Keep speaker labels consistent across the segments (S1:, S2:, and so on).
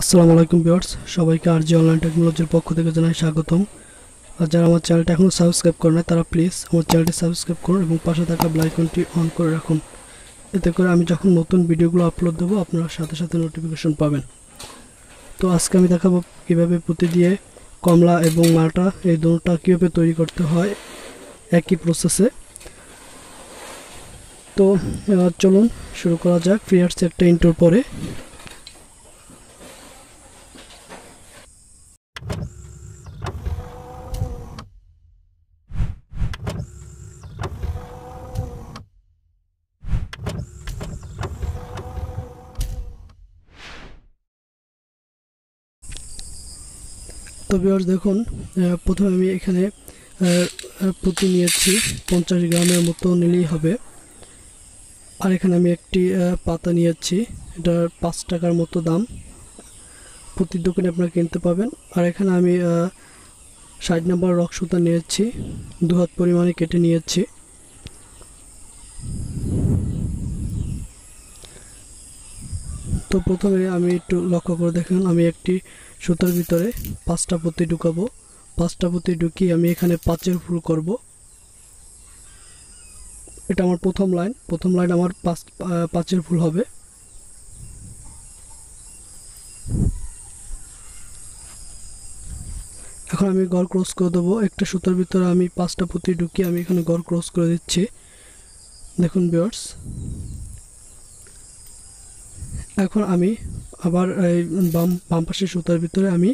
S1: আসসালামু আলাইকুম ভিউয়ার্স, সবাইকে আরজি অনলাইন টেকনোলজির পক্ষ থেকে জানাই স্বাগতম। আর যারা আমার চ্যানেলটা এখনও সাবস্ক্রাইব করে না তারা প্লিজ আমার চ্যানেলটি সাবস্ক্রাইব করুন এবং পাশে থাকা বেল আইকনটি অন করে রাখুন। এতে করে আমি যখন নতুন ভিডিওগুলো আপলোড দেবো আপনারা সাথে সাথে নোটিফিকেশন পাবেন। তো আজকে আমি দেখাবো কীভাবে পুঁতি দিয়ে কমলা এবং মালটা এই দুটোটা কীভাবে তৈরি করতে হয় একই প্রসেসে। তো চলুন শুরু করা যাক। ভিউয়ার্স, একটা ইন্ট্রোর পরে তো ভিউয়ার্স দেখুন, প্রথমে আমি এখানে পুঁতি নিয়েছি 50 গ্রামের মতো নিলেই হবে। আর এখানে আমি একটি পাতা নিয়েছি, এটার 5 টাকার মতো দাম, প্রতি দোকানে আপনারা কিনতে পাবেন। আর এখানে আমি 60 নম্বর রক সুতা নিয়েছি, 2 হাত পরিমাণে কেটে নিয়েছি। তো প্রথমে আমি একটু লক্ষ্য করে দেখুন, আমি একটি সুতার ভিতরে 5টা পুঁতি ঢুকাবো। 5টা পুঁতি ঢুকিয়ে আমি এখানে 5-এর ফুল করব। এটা আমার প্রথম লাইন আমার 5-এর ফুল হবে। এখন আমি গড় ক্রস করে দেবো। একটা সুতার ভিতরে আমি 5টা পুঁতি ঢুকিয়ে আমি এখানে গড় ক্রস করে দিচ্ছি। দেখুন ভিউয়ার্স, এখন আমি আবার এই বাম পাশের সুতার ভিতরে আমি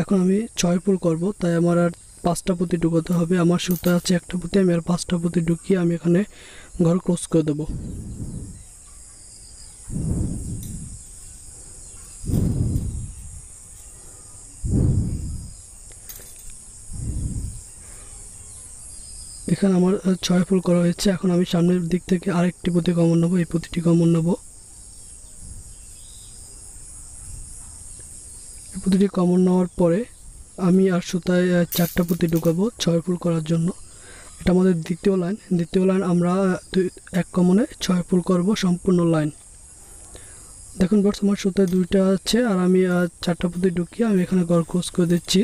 S1: এখন আমি 6 ফুল করব, তাই আমার আর 5টা পুঁতি ঢুকাতে হবে। আমার সুতা আছে একটা পুঁতি, আমি আর 5টা পুঁতি ঢুকিয়ে আমি এখানে ঘর ক্রস করে দেবো। এখানে আমার 6 ফুল করা হয়েছে। এখন আমি সামনের দিক থেকে আরেকটি পুঁতি কমন নেব, এই পুঁতিটি কমন নেব। এই পুঁতিটি কমন নেওয়ার পরে আমি আর সুতায় 4টা পুঁতি ঢুকাবো 6 ফুল করার জন্য। এটা আমাদের দ্বিতীয় লাইন। আমরা এক কমনে 6 ফুল করব সম্পূর্ণ লাইন। দেখুন বর্ষ আমার সুতায় 2টা আছে আর আমি 4টা পুঁতি ঢুকিয়ে আমি এখানে গড় ক্রস করে দিচ্ছি।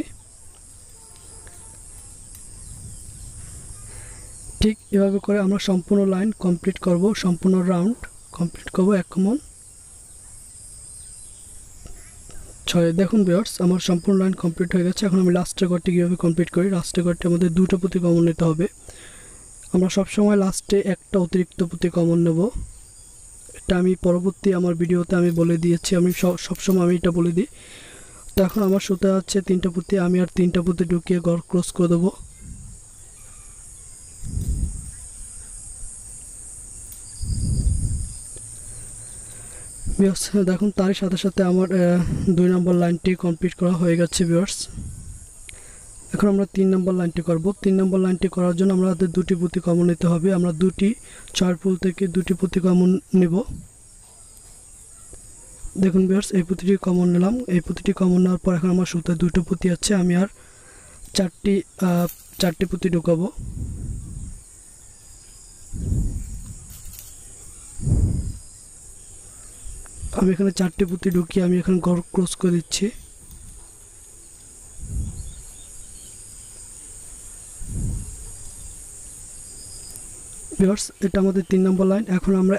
S1: ঠিক এভাবে করে আমরা সম্পূর্ণ লাইন কমপ্লিট করব, সম্পূর্ণ রাউন্ড কমপ্লিট করব এক কমন 6। দেখুন ভিউয়ার্স, আমার সম্পূর্ণ লাইন কমপ্লিট হয়ে গেছে। এখন আমি লাস্টের ঘরটি কীভাবে কমপ্লিট করি। লাস্টের ঘরটি আমাদের 2টা পুঁতি কমন নিতে হবে। আমরা সবসময় লাস্টে একটা অতিরিক্ত পুঁতি কমন নেব। এটা আমি পরবর্তী আমার ভিডিওতে আমি বলে দিয়েছি, আমি সবসময় আমি এটা বলে দিই। তো এখন আমার সুতা আছে 3টা পুঁতি, আমি আর 3টা পুঁতি ঢুকিয়ে গড় ক্রস করে দেবো। ভিউয়ার্স দেখুন, তারই সাথে সাথে আমার 2 নম্বর লাইনটি কমপ্লিট করা হয়ে গেছে। ভিউয়ার্স, এখন আমরা 3 নম্বর লাইনটি করব। 3 নম্বর লাইনটি করার জন্য আমাদের 2টি পুঁতি কমন নিতে হবে। আমরা 4 ফুল থেকে 2টি পুঁতি কমন নেব। দেখুন ভিউয়ার্স, এই পুঁতিটি কমন নিলাম। এই পুঁতিটি কমন নেওয়ার পর এখন আমার সুতায় 2টো পুঁতি আছে, আমি আর 4টি পুঁতি ঢুকাবো। আমি এখানে 4টি পুঁতি ঢুকিয়ে আমি এখানে গড় ক্রস করে দিচ্ছি। ভিউয়ার্স, এটা আমাদের 3 নম্বর লাইন। এখন আমরা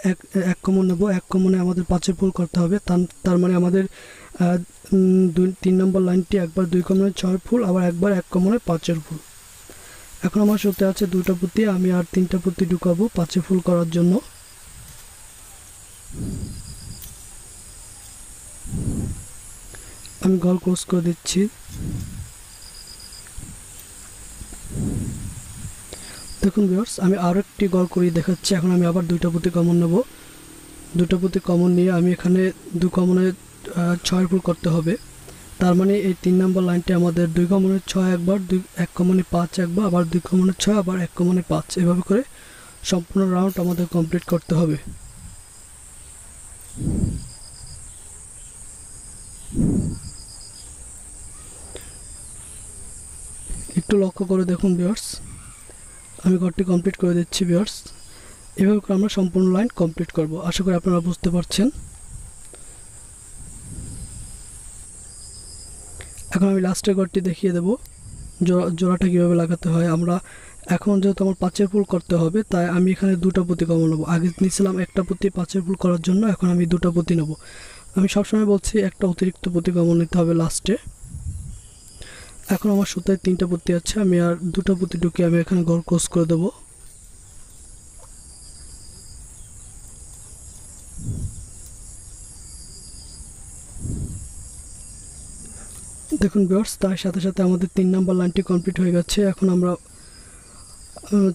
S1: এক কমন নেব। এক কমনে আমাদের 5-এর ফুল করতে হবে। তার মানে আমাদের 3 নম্বর লাইনটি একবার 2 কমনে 6 ফুল, আবার একবার 1 কমনে 5-এর ফুল। এখন আমার সুতে আছে 2টা পুঁতি, আমি আর 3টা পুঁতি ঢুকাবো 5-এ ফুল করার জন্য। আমি গড় ক্রস করে দিচ্ছি। দেখুন ভিউয়ার্স, আমি আরও একটি গড় করিয়ে দেখাচ্ছি। এখন আমি আবার 2টা পুঁতি কমন নেব। 2টা পুঁতি কমন নিয়ে আমি এখানে 2 কমনে 6 ফুল করতে হবে। তার মানে এই 3 নম্বর লাইনটি আমাদের 2 কমনে 6 একবার, 1 কমনে 5 একবার, আবার 2 কমনে 6, আবার 1 কমনে 5, এভাবে করে সম্পূর্ণ রাউন্ড আমাদের কমপ্লিট করতে হবে। একটু লক্ষ্য করে দেখুন ভিউয়ার্স, আমি ঘরটি কমপ্লিট করে দিচ্ছি। ভিউয়ার্স, এভাবে করে আমরা সম্পূর্ণ লাইন কমপ্লিট করব। আশা করি আপনারা বুঝতে পারছেন। এখন আমি লাস্টের ঘরটি দেখিয়ে দেব জোড়াটা কীভাবে লাগাতে হয়। আমরা এখন যেহেতু আমার পাঁচের ফুল করতে হবে, তাই আমি এখানে দুটো পুঁতি কমন নেব। আগে নিয়েছিলাম একটা পুঁতি পাঁচের ফুল করার জন্য, এখন আমি দুটো পুঁতি নেব। আমি সবসময় বলছি একটা অতিরিক্ত পুঁতি কমন নিতে হবে লাস্টে। এখন আমার সুতায় তিনটা পুঁতি আছে, আমি আর দুটো পুঁতি ঢুকিয়ে আমি এখানে ঘর ক্রস করে দেবো। দেখুন ভিউয়ার্স, তার সাথে সাথে আমাদের 3 নম্বর লাইনটি কমপ্লিট হয়ে গেছে। এখন আমরা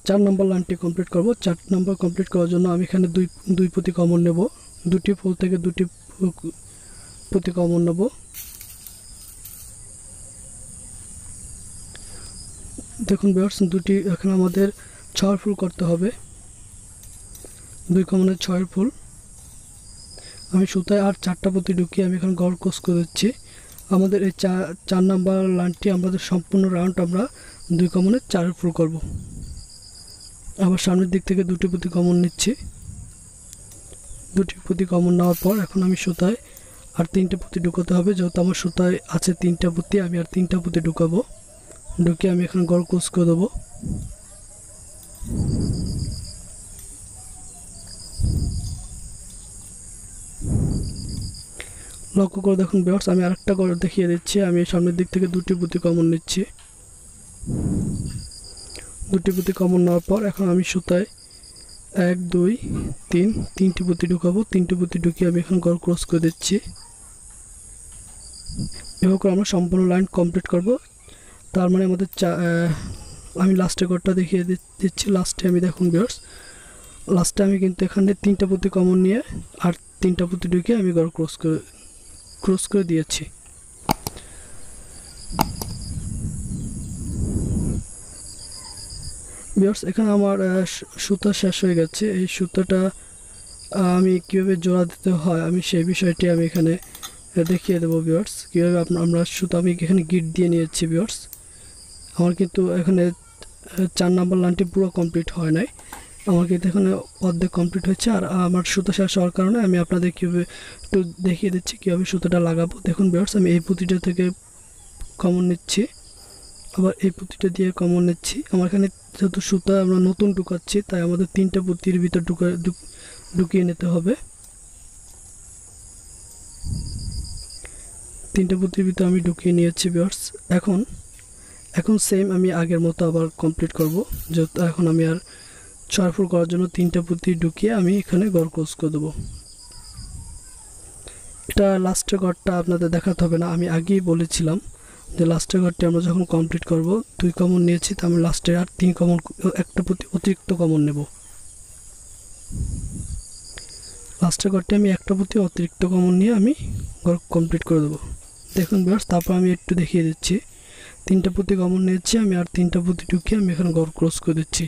S1: 4 নম্বর লাইনটি কমপ্লিট করব। 4 নম্বর কমপ্লিট করার জন্য আমি এখানে দুই পুঁতি কমন নেব। দুটি ফুল থেকে দুটি পুঁতি কমন নেব। দেখুন ভিউয়ার্স, দুটি এখানে আমাদের 6 ফুল করতে হবে। 2 কমনের 6 ফুল। আমি সুতায় আর 4টা পুঁতি ঢুকিয়ে আমি এখানে ঘর ক্রস করে দিচ্ছি। আমাদের এই 4 নম্বর লাইনটি আমাদের সম্পূর্ণ রাউন্ড আমরা 2 কমনের 4 ফুল করব। আবার সামনের দিক থেকে দুটি পুঁতি কমন নিচ্ছি। দুটি পুঁতি কমন নেওয়ার পর এখন আমি সুতায় আর 3টে পুঁতি ঢুকাতে হবে। যেহেতু আমার সুতায় আছে 3টা পুঁতি, আমি আর 3টা পুঁতি ঢুকাবো। ঢুকিয়ে আমি এখানে ঘর ক্রস করে দেবো। লক্ষ্য করে দেখুন ভিউয়ার্স, আমি আরেকটা ঘর দেখিয়ে দিচ্ছি। আমি সামনের দিক থেকে দুটি পুঁতি কমন নিচ্ছি। দুটি পুঁতি কমন নেওয়ার পর এখন আমি সুতায় 1 2 3 তিনটি পুঁতি ঢুকাবো। 3টি পুঁতি ঢুকিয়ে আমি এখন ঘর ক্রস করে দিচ্ছি। এভাবে করে আমরা সম্পূর্ণ লাইন কমপ্লিট করব। তার মানে আমাদের আমি লাস্টের ঘরটা দেখিয়ে দিচ্ছি। লাস্টে আমি দেখুন ভিউয়ার্স, লাস্টে আমি কিন্তু এখানে 3টা পুঁতি কমন নিয়ে আর 3টা পুঁতি ঢুকিয়ে আমি ঘর ক্রস করে দিয়েছি। ভিউয়ার্স, এখানে আমার সুতা শেষ হয়ে গেছে। এই সুতাটা আমি কীভাবে জোড়া দিতে হয় আমি সেই বিষয়টি আমি এখানে দেখিয়ে দেবো ভিউয়ার্স। কীভাবে আমরা সুতা আমি এখানে গিট দিয়ে নিয়েছি ভিউয়ার্স। আমার কিন্তু এখানে 4 নম্বর লাইনটি পুরো কমপ্লিট হয় নাই, আমার কিন্তু এখানে অর্ধেক কমপ্লিট হয়েছে। আর আমার সুতা শেষ হওয়ার কারণে আমি আপনাদের কীভাবে একটু দেখিয়ে দিচ্ছি কীভাবে সুতাটা লাগাবো। দেখুন ভিউয়ার্স, আমি এই পুঁতিটা থেকে কমন নিচ্ছি, আবার এই পুঁতিটা দিয়ে কমন নিচ্ছি। আমার এখানে যেহেতু সুতা আমরা নতুন ঢুকাচ্ছি, তাই আমাদের 3টে পুঁতির ভিতর ঢুকিয়ে নিতে হবে। 3টে পুঁতির ভিতর আমি ঢুকিয়ে নিয়েছি ভিউয়ার্স। এখন সেম আমি আগের মতো আবার কমপ্লিট করব। যেহেতু এখন আমি আর 6 ফুল করার জন্য 3টে পুঁতি ঢুকিয়ে আমি এখানে ঘর ক্রস করে দেবো। এটা লাস্টের ঘরটা আপনাদের দেখাতে হবে না, আমি আগেই বলেছিলাম যে লাস্টের ঘরটি আমরা যখন কমপ্লিট করব 2 কমন নিয়েছি, তো আমি লাস্টে আর 3 কমন একটা পুঁতি অতিরিক্ত কমন নেব। লাস্টের ঘরটি আমি একটা পুঁতি অতিরিক্ত কমন নিয়ে আমি ঘর কমপ্লিট করে দেবো। দেখুন ভিউয়ার্স, তারপর আমি একটু দেখিয়ে দিচ্ছি। 3টা পুঁতি কমন নিয়েছি, আমি আর 3টা পুঁতি ঢুকিয়ে আমি এখানে ঘর ক্রস করে দিচ্ছি।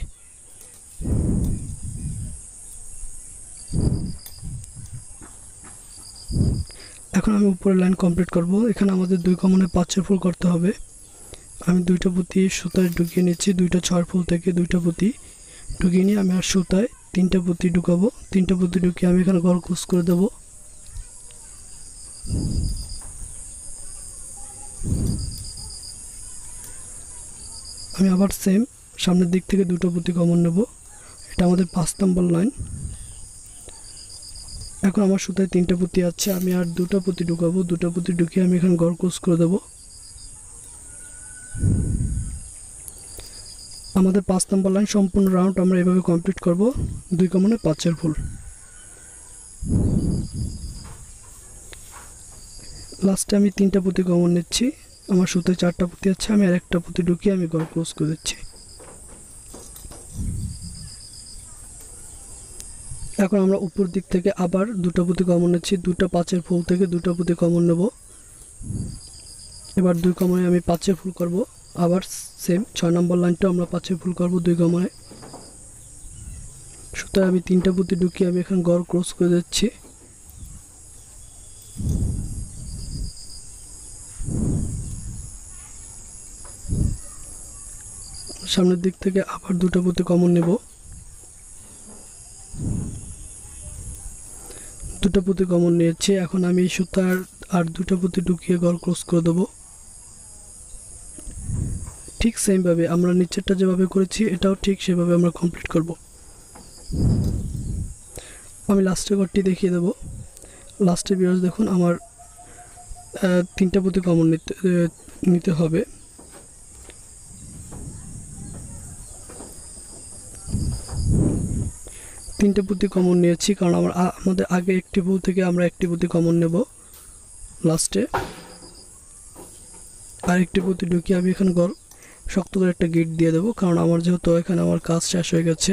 S1: এখন আমি উপরের লাইন কমপ্লিট করব। এখানে আমাদের 2 কমনে 5 ফুল করতে হবে। আমি 2টা পুঁতি সুতায় ঢুকিয়ে নিচ্ছি। 2টা 6 ফুল থেকে 2টা পুঁতি ঢুকিয়ে নিয়ে আমি আর সুতায় 3টা পুঁতি ঢুকাবো। 3টা পুঁতি ঢুকিয়ে আমি এখানে ঘর ক্রস করে দেবো। আমি আবার সেম সামনের দিক থেকে 2টা পুঁতি কমন নেব। এটা আমাদের 5 নম্বর লাইন। এখন আমার সুতায় 3টা পুঁতি আছে, আমি আর 2টা পুঁতি ঢুকাবো। 2টা পুঁতি ঢুকিয়ে আমি এখানে ঘর ক্রস করে দেবো। আমাদের 5 নম্বর লাইন সম্পূর্ণ রাউন্ড আমরা এভাবে কমপ্লিট করব। 2 কমনে 5 ফুল। লাস্টে আমি 3টা পুঁতি কমন নিচ্ছি। আমার সুতায় 4টা পুঁতি আছে, আমি আর একটা পুঁতি ঢুকিয়ে আমি ঘর ক্রস করে দিচ্ছি। এখন আমরা উপর দিক থেকে আবার 2টা পুঁতি কমন নিচ্ছি। 2টা 5 ফুল থেকে 2টা পুঁতি কমন নেব। এবার 2 কমনে আমি 5 ফুল করব। আবার সেম 6 নম্বর লাইনটা আমরা 5 ফুল করব 2 কমনে। সুতরাং আমি 3টা পুঁতি ঢুকিয়ে আমি এখন ঘর ক্রস করে দিচ্ছি। সামনের দিক থেকে আবার 2টা পুঁতি কমন নেব। 2টা পুঁতি কমন নিয়েছি। এখন আমি এই সুতার আর 2টা পুঁতি ঢুকিয়ে ঘর ক্রস করে দেবো। ঠিক সেমভাবে আমরা নিচেরটা যেভাবে করেছি এটাও ঠিক সেভাবে আমরা কমপ্লিট করব। আমি লাস্টের ঘরটি দেখিয়ে দেব। লাস্টে ভিউয়ার্স দেখুন আমার 3টা পুঁতি কমন নিতে হবে। তিনটে পুঁতি কমন নিয়েছি কারণ আমাদের আগে একটি পুঁতি থেকে আমরা একটি পুঁতি কমন নেব লাস্টে। আর একটি পুঁতি ঢুকিয়ে আমি এখানে শক্ত করে একটা গিট দিয়ে দেবো, কারণ আমার যেহেতু এখানে আমার কাজ শেষ হয়ে গেছে।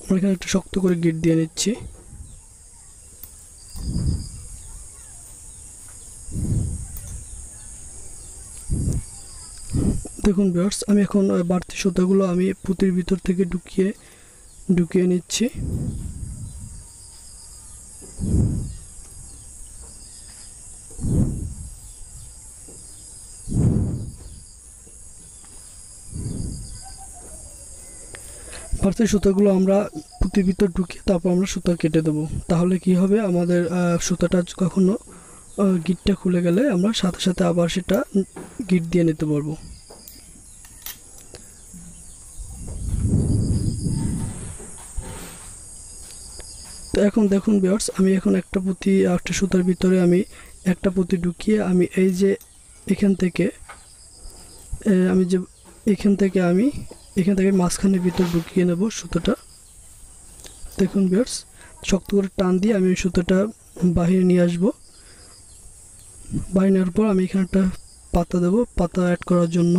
S1: আমরা এখানে একটু শক্ত করে গিট দিয়ে নিচ্ছি। দেখুন ভিউয়ার্স, আমি এখন বাড়তি সুতাগুলো আমি পুঁতির ভিতর থেকে ঢুকিয়ে নিচ্ছি। বাড়তি সুতাগুলো আমরা পুঁতির ভিতর ঢুকিয়ে তারপর আমরা সুতা কেটে দেবো। তাহলে কি হবে, আমাদের সুতাটা কখনো গিটটা খুলে গেলে আমরা সাথে সাথে আবার সেটা গিট দিয়ে নিতে পারবো। তো এখন দেখুন ভিউয়ার্স, আমি এখন একটা সুতার ভিতরে আমি একটা পুঁতি ঢুকিয়ে আমি এই যে এখান থেকে মাঝখানের ভিতর ঢুকিয়ে নেব সুতাটা। দেখুন ভিউয়ার্স, শক্ত করে টান দিয়ে আমি সুতাটা বাহিরে নিয়ে আসবো। বাইরে নেওয়ার পর আমি এখানে একটা পাতা দেবো, পাতা অ্যাড করার জন্য।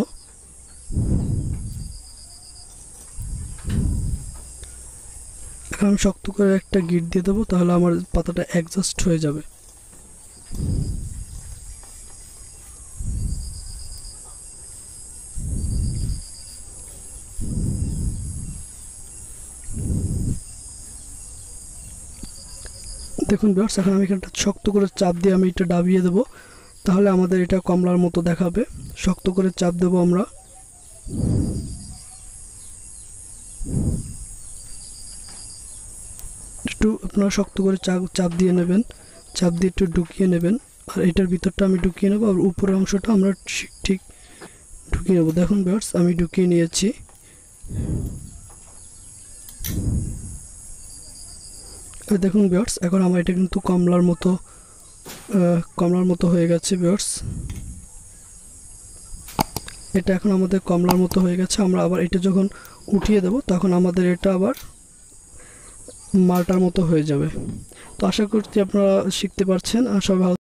S1: এখন আমি শক্ত করে একটা গিট দিয়ে দেবো, তাহলে আমার পাতাটা অ্যাডজাস্ট হয়ে যাবে। দেখুন ভিউয়ার্স, এখন আমি এখানটা শক্ত করে চাপ দিয়ে আমি এটা দাবিয়ে দেবো, তাহলে আমাদের এটা কমলার মতো দেখাবে। শক্ত করে চাপ দেবো আমরা। একটু আপনারা শক্ত করে চাপ দিয়ে নেবেন, চাপ দিয়ে একটু ঢুকিয়ে নেবেন। আর এটার ভিতরটা আমি ঢুকিয়ে নেবো, আর উপরের অংশটা আমরা ঠিক ঢুকিয়ে নেবো। দেখুন ভিউয়ার্স, আমি ঢুকিয়ে নিয়েছি। দেখুন ভিউয়ার্স, এখন আমার এটা কিন্তু কমলার মতো হয়ে গেছে ভিউয়ার্স। এটা এখন আমাদের কমলার মতো হয়ে গেছে। আমরা আবার এটা যখন উঠিয়ে দেব তখন আমাদের এটা আবার মালটার মতো হয়ে যাবে। তো আশা করছি আপনারা শিখতে পারছেন। আর সবাই